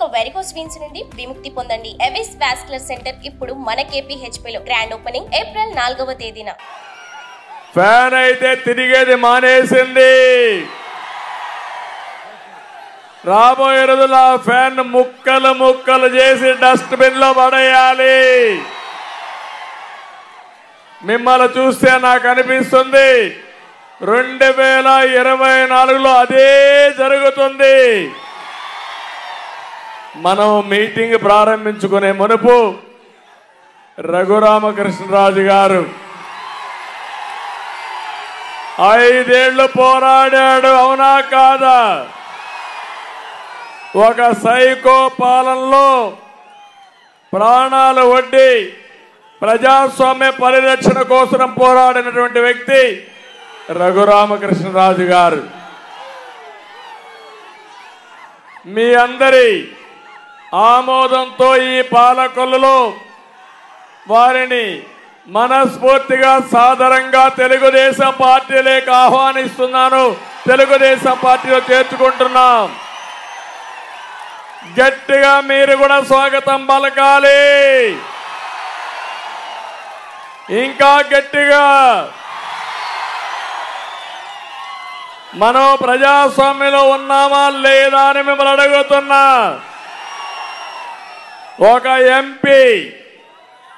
ఇక varicose veins నుండి విముక్తి పొందండి. ఎవిస్ వాస్కులర్ సెంటర్ ఇప్పుడు మన KPHP లో గ్రాండ్ ఓపెనింగ్ ఏప్రిల్ 4వ తేదీన. ఫ్యాన్ అయితే తిరిగేది మానేసింది. రాబోయే రోజుల్లో ఆ ఫ్యాన్ ముక్కలు ముక్కలు చేసి డస్ట్బిన్ లో పడేయాలి. మిమ్మల్ని చూస్తే నాకు అనిపిస్తుంది 2024లో అదే జరుగుతుంది. మనం మీటింగ్ ప్రారంభించుకునే మునుపు రఘురామకృష్ణరాజు గారు 5 ఏళ్లు పోరాడాడు, అవునా కాదా? ఒక సైకో పాలనలో ప్రాణాలు ఒడ్డి ప్రజాస్వామ్య పరిరక్షణ కోసం పోరాడినటువంటి వ్యక్తి రఘురామకృష్ణరాజు గారు. మీ అందరి ఆమోదంతో ఈ పాలకొల్లులో వారిని మనస్ఫూర్తిగా సాదరంగా తెలుగుదేశం పార్టీలోకి ఆహ్వానిస్తున్నాను. తెలుగుదేశం పార్టీలో చేర్చుకుంటున్నాం. గట్టిగా మీరు కూడా స్వాగతం పలకాలి. ఇంకా గట్టిగా. మనం ప్రజాస్వామ్యంలో ఉన్నామా లేదా అని మిమ్మల్ని అడుగుతున్నా. ఒక ఎంపీ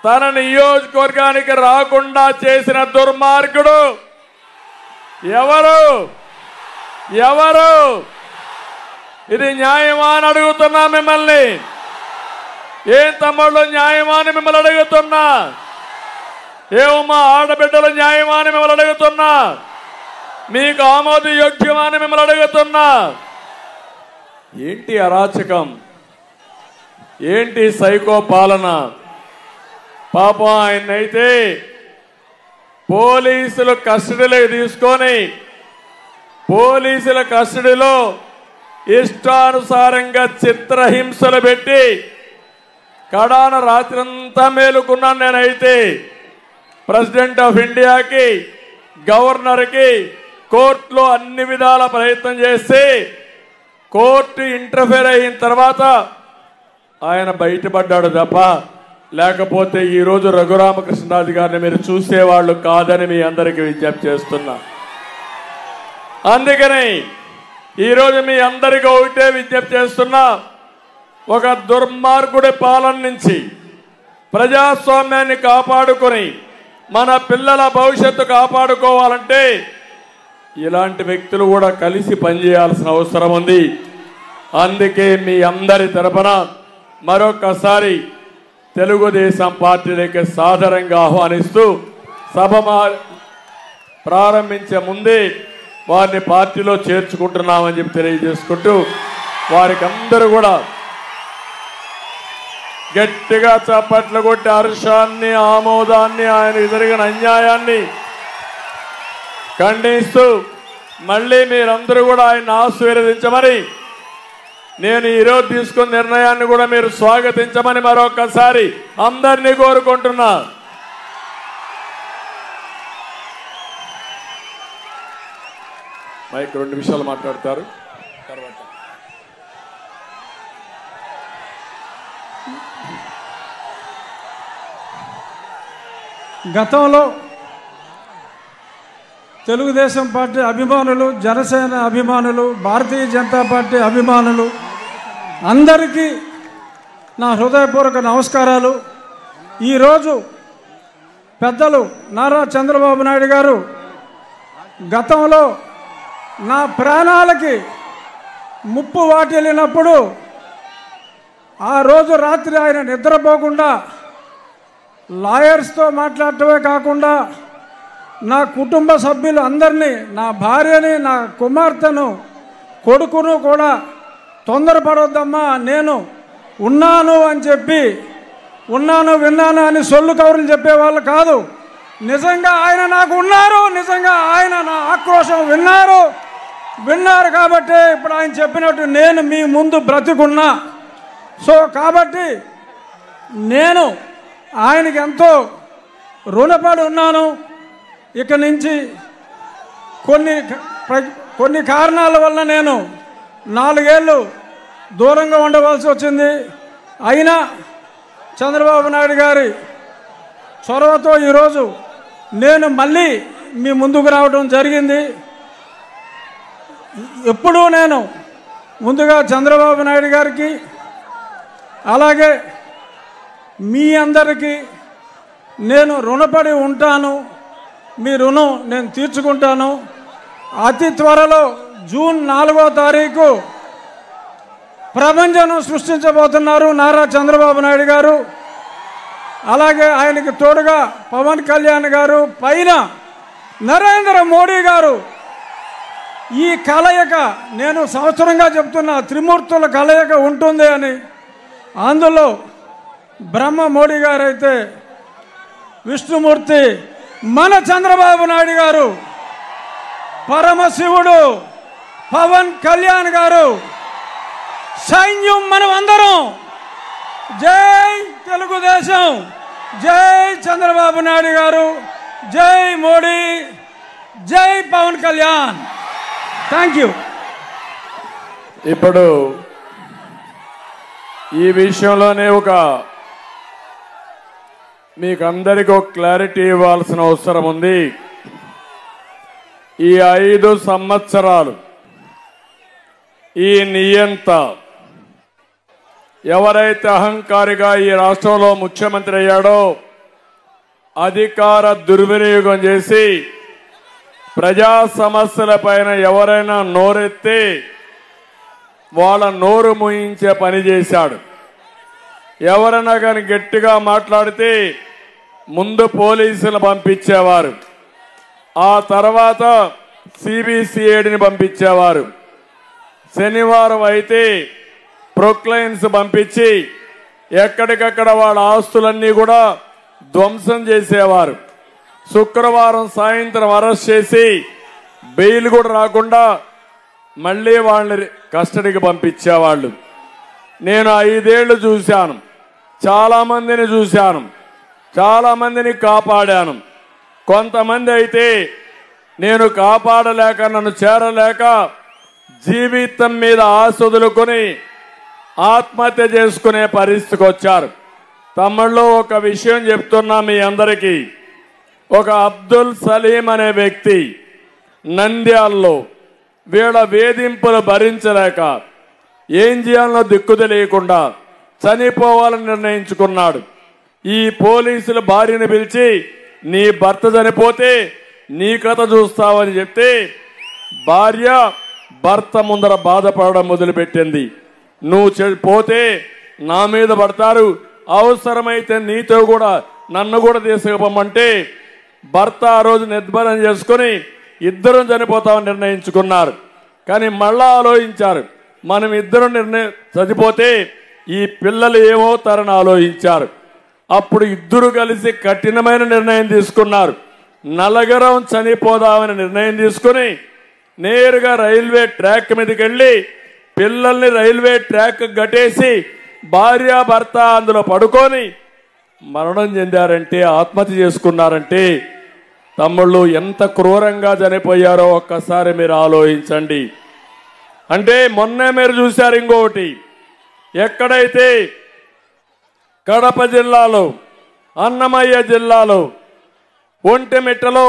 తన నియోజకవర్గానికి రాకుండా చేసిన దుర్మార్గుడు ఎవరు? ఇది న్యాయమా అని అడుగుతున్నా మిమ్మల్ని. ఏం తమ్ముళ్ళు న్యాయమా అని మిమ్మల్ని అడుగుతున్నా. ఏమమ్మా ఆడబిడ్డలు న్యాయమా అని మిమ్మల్ని అడుగుతున్నా. మీకు ఆమోదయోగ్యమా అని మిమ్మల్ని అడుగుతున్నా. ఏంటి అరాచకం? ఏంటి సైకో పాలన? పాపం ఆయన్నైతే పోలీసులు కస్టడీలోకి తీసుకొని పోలీసుల కస్టడీలో ఇష్టానుసారంగా చిత్రహింసలు పెట్టి కడాన రాత్రంతా మేలుకున్నాను. నేనైతే ప్రెసిడెంట్ ఆఫ్ ఇండియాకి, గవర్నర్కి కోర్టులో అన్ని విధాల ప్రయత్నం చేసి కోర్టు ఇంటర్ఫేర్ అయిన తర్వాత ఆయన బయటపడ్డాడు తప్ప, లేకపోతే ఈరోజు రఘురామకృష్ణరాజు గారిని మీరు చూసేవాళ్ళు కాదని మీ అందరికీ విజ్ఞప్తి చేస్తున్నా. అందుకని ఈరోజు మీ అందరికీ ఒకటే విజ్ఞప్తి చేస్తున్నా. ఒక దుర్మార్గుడి పాలన నుంచి ప్రజాస్వామ్యాన్ని కాపాడుకొని మన పిల్లల భవిష్యత్తు కాపాడుకోవాలంటే ఇలాంటి వ్యక్తులు కూడా కలిసి పనిచేయాల్సిన అవసరం ఉంది. అందుకే మీ అందరి తరపున మరొకసారి తెలుగుదేశం పార్టీలోకి సాదరంగా ఆహ్వానిస్తూ సభ ప్రారంభించే ముందే వారిని పార్టీలో చేర్చుకుంటున్నామని చెప్పి తెలియజేసుకుంటూ వారికి అందరూ కూడా గట్టిగా చప్పట్లు కొట్టి హర్షాన్ని, ఆమోదాన్ని, ఆయనకు జరిగిన అన్యాయాన్ని ఖండిస్తూ మళ్ళీ మీరందరూ కూడా ఆయన ఆశీర్వదించమని, నేను ఈరోజు తీసుకున్న నిర్ణయాన్ని కూడా మీరు స్వాగతించమని మరొకసారి అందరినీ కోరుకుంటున్నా. మైక్ 2 నిమిషాలు మాట్లాడతారు. తర్వాత గతంలో తెలుగుదేశం పార్టీ అభిమానులు, జనసేన అభిమానులు, భారతీయ జనతా పార్టీ అభిమానులు అందరికీ నా హృదయపూర్వక నమస్కారాలు. ఈరోజు పెద్దలు నారా చంద్రబాబు నాయుడు గారు గతంలో నా ప్రాణాలకి ముప్పు వాటిల్లినప్పుడు ఆ రోజు రాత్రి ఆయన నిద్రపోకుండా లాయర్స్తో మాట్లాడటమే కాకుండా నా కుటుంబ సభ్యులు అందరినీ, నా భార్యని, నా కుమార్తెను, కొడుకును కూడా తొందరపడొద్దమ్మా, నేను ఉన్నాను అని చెప్పి, ఉన్నాను విన్నాను అని సొల్లు కబుర్లు చెప్పేవాళ్ళు కాదు. నిజంగా ఆయన నాకు ఉన్నారు, నిజంగా ఆయన నా ఆక్రోశం విన్నారు కాబట్టి ఇప్పుడు ఆయన చెప్పినట్టు నేను మీ ముందు బ్రతికున్నా. సో కాబట్టి నేను ఆయనకి ఎంతో రుణపడి ఉన్నాను. ఇక నుంచి కొన్ని కారణాల వల్ల నేను 4 ఏళ్ళు దూరంగా ఉండవలసి వచ్చింది. అయినా చంద్రబాబు నాయుడు గారి చొరవతో ఈరోజు నేను మళ్ళీ మీ ముందుకు రావడం జరిగింది. ఎప్పుడూ నేను ముందుగా చంద్రబాబు నాయుడు గారికి అలాగే మీ అందరికీ నేను రుణపడి ఉంటాను. మీ రుణం నేను తీర్చుకుంటాను. అతి త్వరలో జూన్ 4వ తారీఖు ప్రపంచం సృష్టించబోతున్నారు నారా చంద్రబాబు నాయుడు గారు. అలాగే ఆయనకి తోడుగా పవన్ కళ్యాణ్ గారు, పైన నరేంద్ర మోడీ గారు. ఈ కలయిక నేను సంవత్సరంగా చెప్తున్న త్రిమూర్తుల కలయిక ఉంటుంది అని. అందులో బ్రహ్మ మోడీ గారు అయితే విష్ణుమూర్తి మన చంద్రబాబు నాయుడు గారు, పరమశివుడు పవన్ కళ్యాణ్ గారు, సైన్యం మనం అందరం. జై తెలుగుదేశం, జై చంద్రబాబు నాయుడు గారు, జై మోడీ, జై పవన్ కళ్యాణ్. Thank you. ఇప్పుడు ఈ విషయంలోనే మీకు అందరికీ ఒక క్లారిటీ ఇవ్వాల్సిన అవసరం ఉంది. ఈ 5 సంవత్సరాలు ఈ నియంత ఎవరైతే అహంకారిగా ఈ రాష్ట్రంలో ముఖ్యమంత్రి అయ్యాడో అధికార దుర్వినియోగం చేసి ప్రజా సమస్యలపైన ఎవరైనా నోరెత్తి వాళ్ళ నోరు మూయించే పని చేశాడు. ఎవరైనా కానీ గట్టిగా మాట్లాడితే ముందు పోలీసులు పంపించేవారు, ఆ తర్వాత సిబిసిఐడిని పంపించేవారు. శనివారం అయితే ప్రొక్లైన్స్ పంపించి ఎక్కడికక్కడ వాళ్ళ ఆస్తులన్నీ కూడా ధ్వంసం చేసేవారు. శుక్రవారం సాయంత్రం అరెస్ట్ చేసి బెయిల్ కూడా రాకుండా మళ్ళీ వాళ్ళని కస్టడీకి పంపించేవాళ్ళు. నేను 5 ఏళ్లు చూశాను, చాలా మందిని చూశాను, చాలా మందిని కాపాడాను. కొంతమంది అయితే నేను కాపాడలేక, నన్ను చేరలేక జీవితం మీద ఆశ వదులుకొని ఆత్మహత్య చేసుకునే పరిస్థితికి వచ్చారు. తమిళ్లో ఒక విషయం చెప్తున్నా మీ అందరికీ. ఒక అబ్దుల్ సలీం అనే వ్యక్తి నంద్యాలలో వీళ్ళ వేధింపులు భరించలేక ఏం చేయాలనో దిక్కు తెలియకుండా చనిపోవాలని నిర్ణయించుకున్నాడు. ఈ పోలీసులు భార్యను పిలిచి నీ భర్త చనిపోతే నీ కథ చూస్తావని చెప్తే భార్య భర్త ముందర బాధపడడం మొదలుపెట్టింది. నువ్వు పోతే నా మీద పడతారు, అవసరమైతే నీతో కూడా నన్ను కూడా తీసుకుపోమంటే భర్త ఆ రోజు నిర్భరం చేసుకుని ఇద్దరం చనిపోతామని నిర్ణయించుకున్నారు. కానీ మళ్ళా ఆలోచించారు, మనం ఇద్దరం చనిపోతే ఈ పిల్లలు ఏమవుతారని ఆలోచించారు. అప్పుడు ఇద్దరు కలిసి కఠినమైన నిర్ణయం తీసుకున్నారు. నలుగురం చనిపోదామని నిర్ణయం తీసుకుని నేరుగా రైల్వే ట్రాక్ మీదకి వెళ్ళి పిల్లల్ని రైల్వే ట్రాక్ గట్టేసి భార్య భర్త అందులో పడుకొని మరణం చెందారంటే, ఆత్మహత్య చేసుకున్నారంటే తమ్ముళ్ళు ఎంత క్రూరంగా చనిపోయారో ఒక్కసారి మీరు ఆలోచించండి. అంటే మొన్నే మీరు చూశారు ఇంకొకటి, ఎక్కడైతే కడప జిల్లాలో, అన్నమయ్య జిల్లాలో ఒంటిమిట్టలో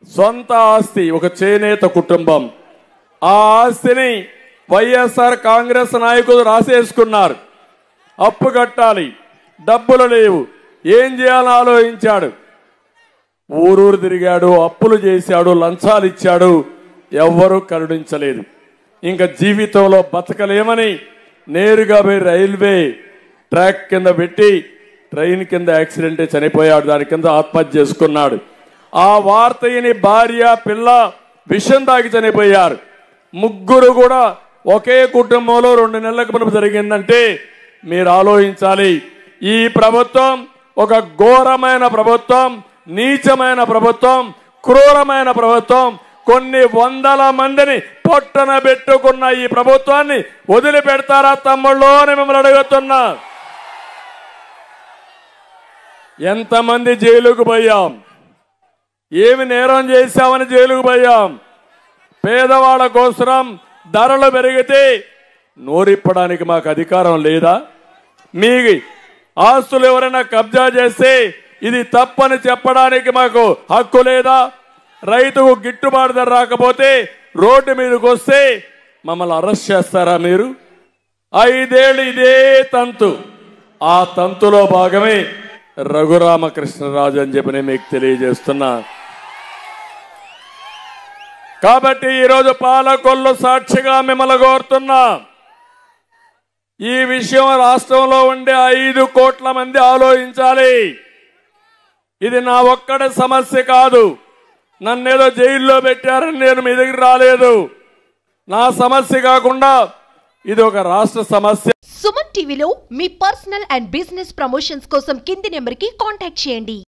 సొంత ఆస్తి ఒక చేనేత కుటుంబం, ఆ ఆస్తిని వైఎస్ఆర్ కాంగ్రెస్ నాయకులు రాసేసుకున్నారు. అప్పు కట్టాలి, డబ్బులు లేవు, ఏం చేయాలని ఆలోచించాడు. ఊరూరు తిరిగాడు, అప్పులు చేశాడు, లంచాలు ఇచ్చాడు, ఎవ్వరూ కరుణించలేదు. ఇంకా జీవితంలో బతకలేమని నేరుగా పోయి రైల్వే ట్రాక్ కింద పెట్టి ట్రైన్ కింద యాక్సిడెంట్ చనిపోయాడు. దాని కింద ఆత్మహత్య చేసుకున్నాడు. ఆ వార్తని భార్య పిల్ల విషం తాగి చనిపోయారు. ముగ్గురు కూడా ఒకే కుటుంబంలో 2 నెలలకు మునుపు జరిగిందంటే మీరు ఆలోచించాలి. ఈ ప్రభుత్వం ఒక ఘోరమైన ప్రభుత్వం, నీచమైన ప్రభుత్వం, క్రూరమైన ప్రభుత్వం. కొన్ని వందల మందిని పొట్టన పెట్టుకున్న ఈ ప్రభుత్వాన్ని వదిలిపెడతారా తమ్ముళ్ళు అని మిమ్మల్ని అడుగుతున్నా. ఎంతమంది జైలుకు పోయాం, ఏమి నేరం చేశామని జైలుకు పోయాం. పేదవాళ్ళ కోసం ధరలు పెరిగితే నోరిప్పడానికి మాకు అధికారం లేదా? మీ ఆస్తులు ఎవరైనా కబ్జా చేస్తే ఇది తప్పని చెప్పడానికి మాకు హక్కు లేదా? రైతుకు గిట్టుబాటు ధర రాకపోతే రోడ్డు మీదకి వస్తే మమ్మల్ని అరెస్ట్ చేస్తారా మీరు? 5 ఏళ్ళు ఇదే తంతు. ఆ తంతులో భాగమే రఘురామకృష్ణరాజు అని చెప్పి నేను మీకు తెలియజేస్తున్నా. కాబట్టి ఈరోజు పాలకొల్లు సాక్షిగా మిమ్మల్ని కోరుతున్నా, ఈ విషయం రాష్ట్రంలో ఉండే 5 కోట్ల మంది ఆలోచించాలి. ఇది నా ఒక్కడి సమస్య కాదు. నన్నేదో జైల్లో పెట్టారని నేను మీ దగ్గర రాలేదు. నా సమస్య కాకుండా ఇది ఒక రాష్ట్ర సమస్య. సుమన్ టీవీలో మీ పర్సనల్ అండ్ బిజినెస్ ప్రమోషన్స్ కోసం కింది నెంబర్కి కాంటాక్ట్ చేయండి.